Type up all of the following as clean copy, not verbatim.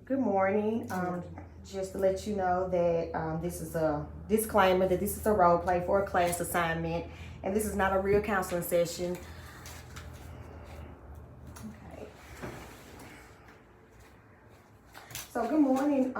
Good morning. Just to let you know that this is a disclaimer that this is a role play for a class assignment, and this is not a real counseling session. Okay. So good morning,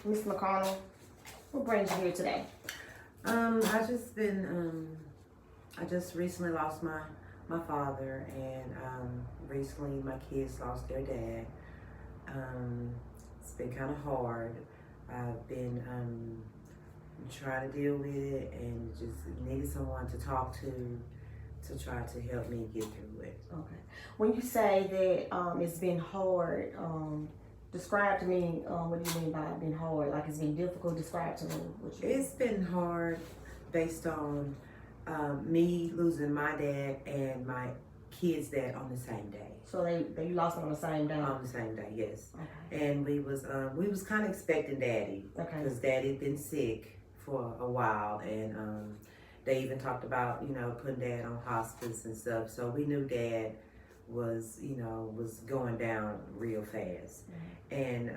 Ms. McConnell. What brings you here today? I just recently lost my father, and recently my kids lost their dad. It's been kind of hard. I've been trying to deal with it and just needed someone to talk to try to help me get through it. Okay. When you say that it's been hard, describe to me what do you mean by it being hard? Like it's been difficult. Describe to me what you mean. It's been hard based on me losing my dad and my kids' dad on the same day. So they you lost them on the same day. On the same day, yes. Okay. And we was kind of expecting Daddy, Okay. because Daddy had been sick for a while, and they even talked about putting Dad on hospice and stuff. So we knew Dad was was going down real fast. And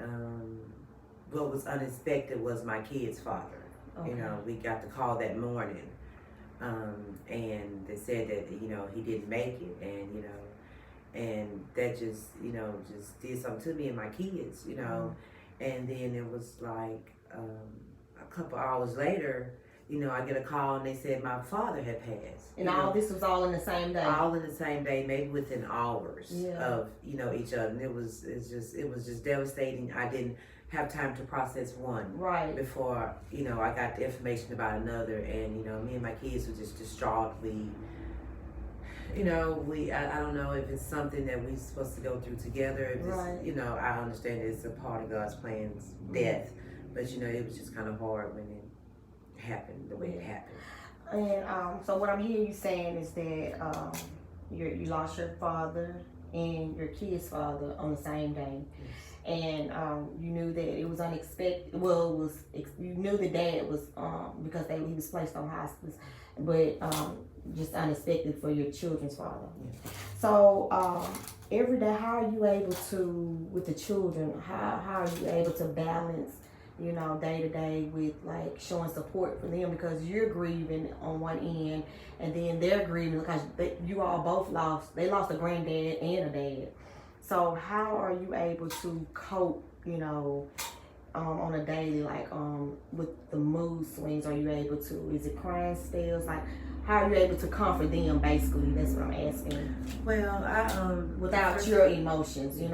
what was unexpected was my kid's father. Okay. We got the call that morning, and they said that he didn't make it, and that just did something to me and my kids, and then it was like a couple hours later, I get a call and they said my father had passed. And all this was all in the same day. All in the same day, maybe within hours Yeah. of each other, and it was just devastating. I didn't have time to process one Right. before I got the information about another, and me and my kids were just distraught. I don't know if it's something that we're supposed to go through together. If it's, Right. I understand it's a part of God's plans, death, but it was just kind of hard when it happened the way it happened. And so what I'm hearing you saying is that you lost your father and your kid's father on the same day, and you knew that it was unexpected. Well, you knew the dad was because he was placed on hospice, but just unexpected for your children's father. Yeah. So every day, how are you able to with the children? How are you able to balance? Day to day with like showing support for them because you're grieving on one end and then they're grieving because you all both they lost a granddad and a dad. So how are you able to cope, on a daily, like with the mood swings? Are you able to, is it crying spells? Like how are you able to comfort them basically? That's what I'm asking. Well, Without your emotions, is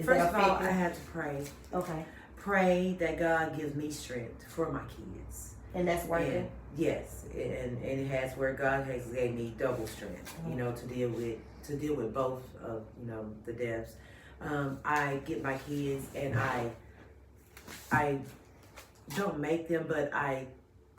first that of all, affecting? I had to pray. Okay. Pray that God gives me strength for my kids. And that's working? And yes, and it has where God has gave me double strength, to deal with both of the deaths. I get my kids and I don't make them, but I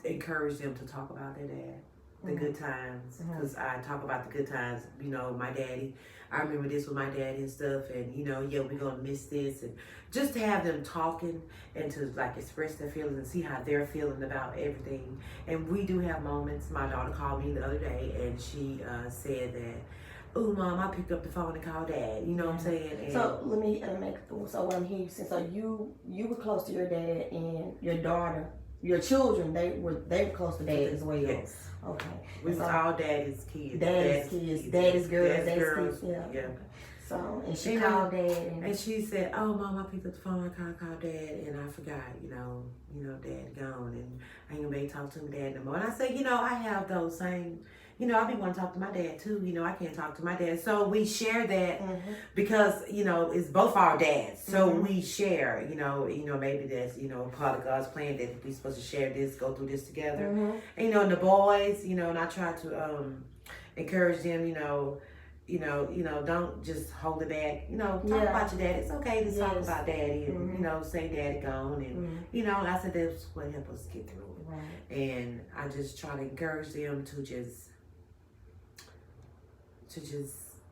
encourage them to talk about their dad, the good times, because I talk about the good times. My daddy, I remember this with my daddy and stuff, and we're gonna miss this, and just to have them talking and to like express their feelings and see how they're feeling about everything. And we do have moments. My daughter called me the other day and she said that, "Oh, Mom, I picked up the phone and called Dad." You know what I'm saying? And so let me so what I'm hearing you say, so you were close to your dad and your daughter, your children, they were close to Dad as well. Yes. Okay. We was all daddy's kids. Daddy's kids, daddy's girls, daddy's girls. kids. Yeah. Yeah. So and she called Dad and she said, "Oh, Mom, I picked up the phone. I called Dad, and I forgot. Dad gone, and I ain't gonna be able to talk to my dad no more." And I said, I have those same. I be wanting to talk to my dad too. I can't talk to my dad, so we share that because it's both our dads. So we share. Maybe that's part of God's plan that we supposed to share this, go through this together. And, and the boys, and I try to encourage them. Don't just hold it back. Talk about your dad. It's okay to talk about daddy and, say daddy gone. And, I said that's what helped us get through it. Right. And I just try to encourage them to just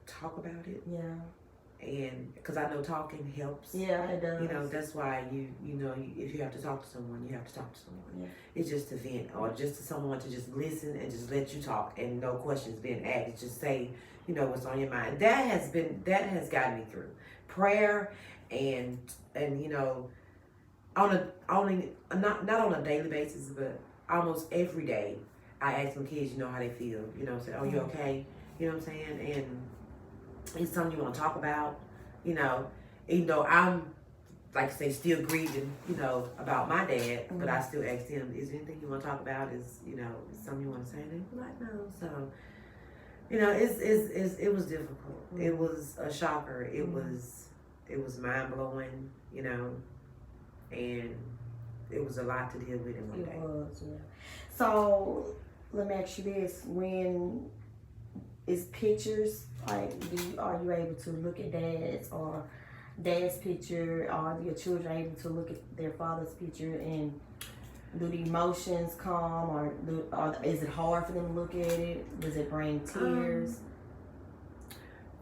talk about it. Yeah. And because I know talking helps. Yeah, it does. That's why if you have to talk to someone, you have to talk to someone. Yeah. It's just to vent or just to someone to just listen and just let you talk and no questions being asked. Just say, what's on your mind. That has gotten me through. Prayer and you know, on a only not on a daily basis, but almost every day, I ask my kids, you know, how they feel. You know, say, "Oh, you okay?" You know what I'm saying? And it's something you want to talk about. You know, even though I'm like I say, still grieving, you know, about my dad, but I still ask him, "Is there anything you want to talk about? Is you know, is something you want to say?" And they're like, "No." So, you know, it was difficult. It was a shocker. It was mind blowing. You know, and it was a lot to deal with in one day. It was, yeah. So let me ask you this: when is pictures like, are you able to look at dad's picture? Are your children able to look at their father's picture, and do the emotions come, or is it hard for them to look at it? Does it bring tears?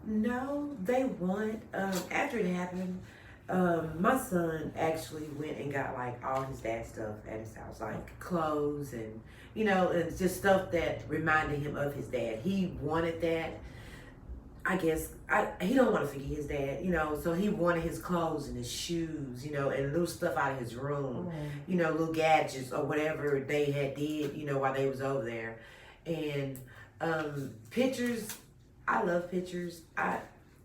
No, they want. After it happened, my son actually went and got like all his dad's stuff at his house, like clothes and you know, and just stuff that reminded him of his dad. He wanted that. I guess he don't want to forget his dad, you know, so he wanted his clothes and his shoes, you know, and little stuff out of his room, you know, little gadgets or whatever they had did, you know, while they was over there. And pictures, I love pictures.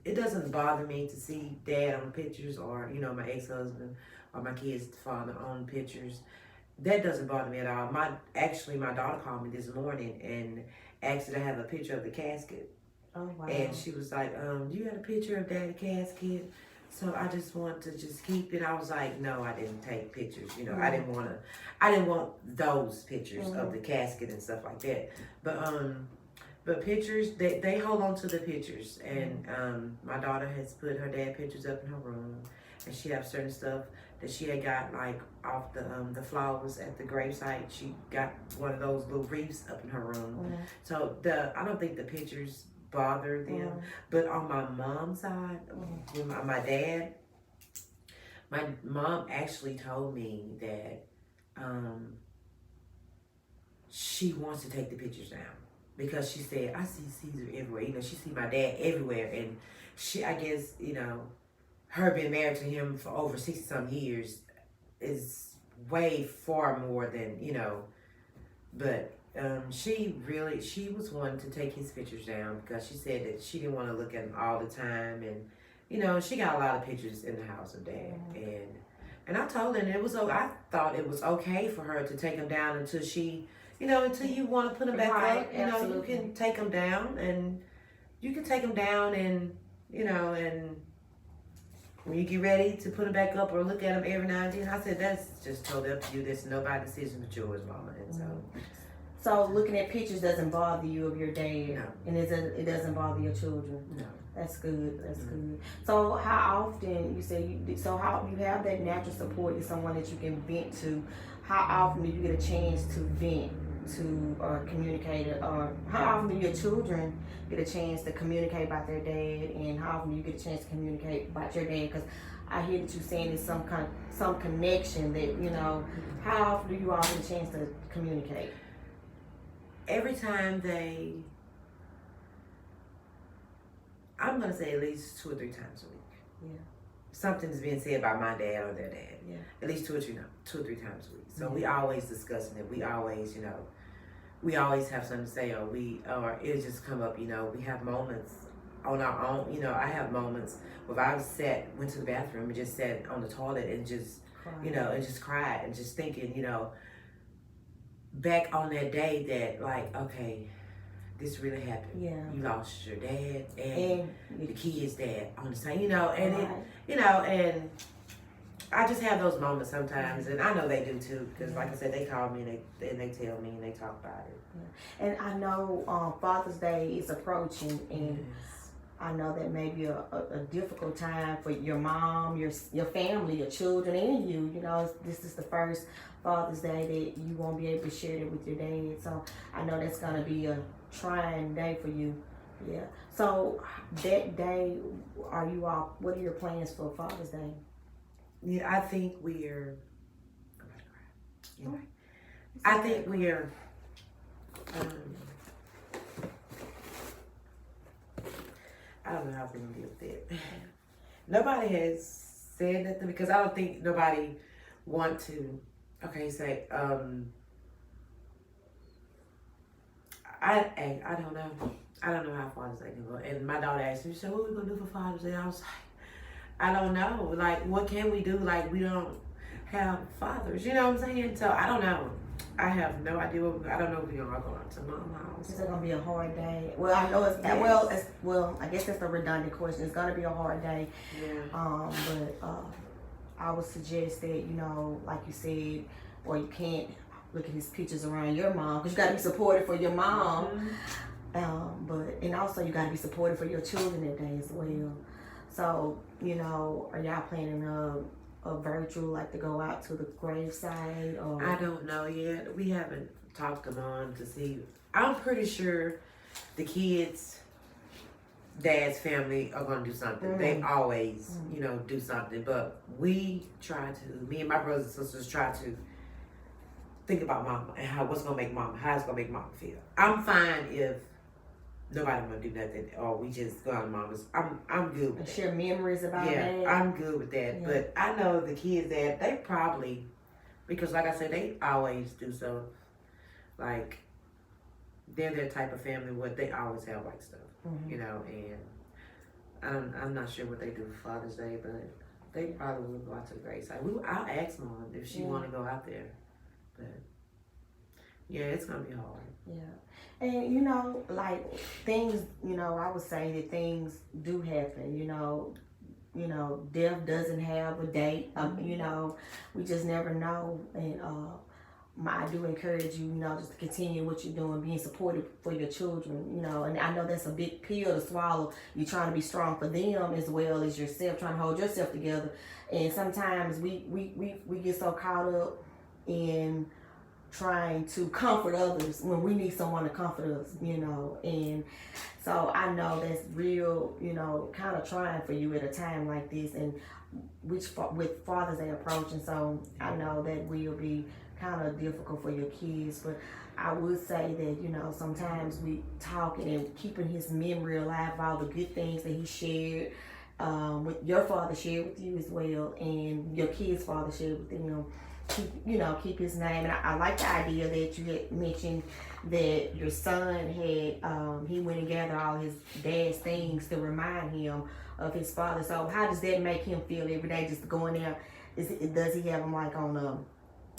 It doesn't bother me to see dad on pictures or, you know, my ex-husband or my kid's father on pictures. That doesn't bother me at all. My daughter called me this morning and asked her to have a picture of the casket. Oh, wow. And she was like, "Do you have a picture of daddy casket?" So I just want to just keep it. I was like, "No, I didn't take pictures. You know, I didn't want those pictures of the casket and stuff like that. But pictures, they hold on to the pictures. And my daughter has put her dad pictures up in her room, and she have certain stuff that she had got like off the flowers at the gravesite. She got one of those little wreaths up in her room. So I don't think the pictures bother them. But on my mom's side, with my dad, my mom actually told me that she wants to take the pictures down because she said, "I see Caesar everywhere." You know, she see my dad everywhere, and I guess, you know, her being married to him for over 60-some years is way far more than, you know, but she was wanting to take his pictures down because she said that she didn't want to look at them all the time, and you know, she got a lot of pictures in the house of dad, and I told her, and I thought it was okay for her to take them down until she, you know, until you want to put them back up, you know, you can take them down, and you can take them down, and you know, and when you get ready to put them back up or look at them every now and then. I said, that's just totally up to you. That's nobody's decision but yours, Mama. And so looking at pictures doesn't bother you of your dad, no. And it doesn't bother your children. No. That's good. That's good. So how often how you have that natural support to someone that you can vent to? How often do you get a chance to vent to or communicate, or how often do your children get a chance to communicate about their dad, and how often do you get a chance to communicate about your dad? Because I hear that you're saying there's some connection that, you know, how often do you all get a chance to communicate? Every time I'm gonna say at least 2 or 3 times a week. Yeah. Something's being said about my dad or their dad. Yeah. At least 2 or 3 times a week. So we always discussing it. We always, you know, we always have something to say, or it'll just come up, you know. We have moments on our own, you know. I have moments where I went to the bathroom and just sat on the toilet and just, you know, and just cried and just thinking, you know, back on that day that, like, okay, this really happened. Yeah. You lost your dad and the kid's dad on the same, you know, and right. you know, and I just have those moments sometimes, and I know they do too, because like I said, they call me and they tell me and they talk about it. Yeah. And I know Father's Day is approaching, and I know that may be a difficult time for your mom, your family, your children, and you. You know, this is the first Father's Day that you won't be able to share it with your dad. So I know that's going to be a trying day for you. Yeah. So that day, what are your plans for Father's Day? Yeah, I think we're, I think we're, I don't know how we're going to deal with it. Nobody has said nothing because I don't think nobody want to. Okay, say I don't know. I don't know how Father's Day can go. And my daughter asked me, she said, "What we gonna do for Father's Day?" I was like, I don't know. Like, what can we do? Like, we don't have fathers. You know what I'm saying? So I don't know. I have no idea. I don't know if we're gonna go out to Mom's house. It's gonna be a hard day. Well, I know it's well. I guess that's a redundant question. It's gonna be a hard day. Yeah. But I would suggest that like you said, or you can't look at his pictures around your mom because you gotta be supportive for your mom. And also you gotta be supportive for your children that day as well. So are y'all planning a virtual, like, to go out to the graveside? Or I don't know yet. We haven't talked to Mom to see. I'm pretty sure the kids' dad's family are gonna do something. They always, do something. But me and my brothers and sisters try to think about Mama and what's gonna make Mama, how it's gonna make Mama feel. I'm fine if nobody gonna do nothing or we just go out to Mama's. I'm good with that. Share memories about that. Yeah, I'm good with that. Yeah. But I know the kids that they probably, because like I said, they always do so. Like, they're their type of family where they always have like stuff, and I'm not sure what they do for Father's Day, but they probably will go out to the graveside. I'll ask Mom if she want to go out there, but yeah, it's gonna be hard. Yeah, and like things, I would say that things do happen. Death doesn't have a date. We just never know, and I do encourage you, just to continue what you're doing, being supportive for your children, and I know that's a big pill to swallow. You're trying to be strong for them as well as yourself, trying to hold yourself together. And sometimes we get so caught up in trying to comfort others when we need someone to comfort us, and so I know that's real, kind of trying for you at a time like this, and with Father's Day approaching, so I know that will be kind of difficult for your kids. But I would say that sometimes we talking and keeping his memory alive of all the good things that he shared with your father, shared with you as well, and your kids' father shared with them. Keep his name. And I like the idea that you had mentioned that your son had he went and gathered all his dad's things to remind him of his father. So how does that make him feel every day, just going there? Does he have them like on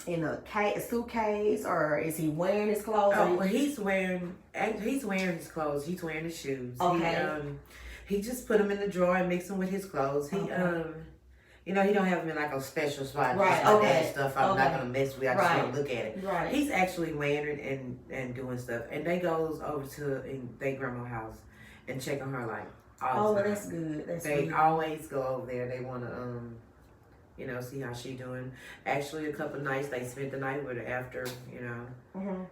in a suitcase, or is he wearing his clothes? Oh, well, he's wearing his clothes. He's wearing his shoes. Okay. He just put them in the drawer and mix them with his clothes. He he don't have them in like a special spot. Right. Just that stuff I'm not gonna mess with. I just want to look at it. Right. He's actually wearing it and doing stuff. And they goes over to their grandma's house and check on her like all the time. That's good. They always go over there. They want to see how she doing. Actually, a couple of nights they spent the night with her after.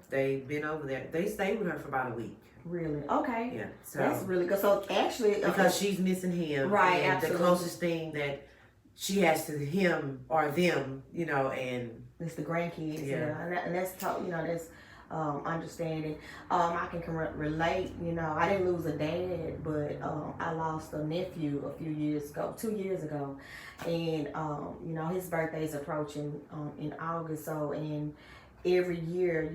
They've been over there. They stayed with her for about a week. Really? Okay. Yeah. So that's really good. So actually, because she's missing him, right? And absolutely. The closest thing that she has to him or them, and it's the grandkids. Yeah. And that's that's understanding. I can relate. I didn't lose a dad, but I lost a nephew a few years ago, 2 years ago, and his birthday is approaching in August. So, and every year,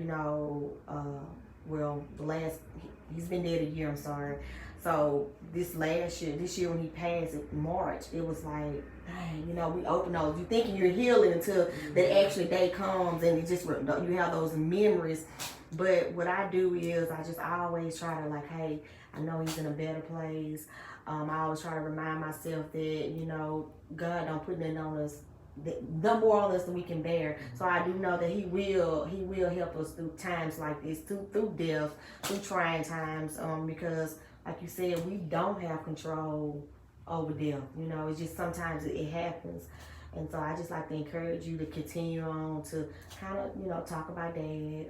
he's been dead a year. I'm sorry. So this year when he passed in March, it was like, dang, we open those. You thinking you're healing until that actually day comes, and it just you have those memories. But what I do is I always try to like, hey, I know he's in a better place. I always try to remind myself that God don't put nothing on us, no more on us than we can bear. So I do know that He will help us through times like this, through death, through trying times, because like you said, we don't have control over death. It's just sometimes it happens. And so I just like to encourage you to continue on to kind of, talk about Dad,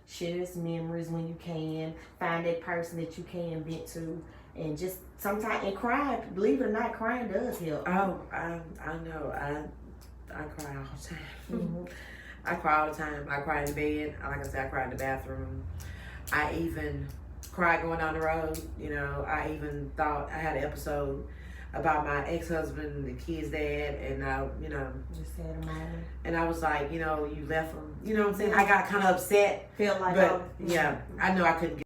share his memories when you can, find that person that you can vent to, and just sometimes, and cry, believe it or not, crying does help. Oh, I know. I cry all the time. I cry all the time. I cry in bed. Like I said, I cry in the bathroom. I even cried going down the road. I even thought I had an episode about my ex-husband and the kids' dad, and you know, Just had a moment. and I was like, you know, you left him. You know what I'm saying? I got kind of upset, Feel like but yeah, I know I couldn't get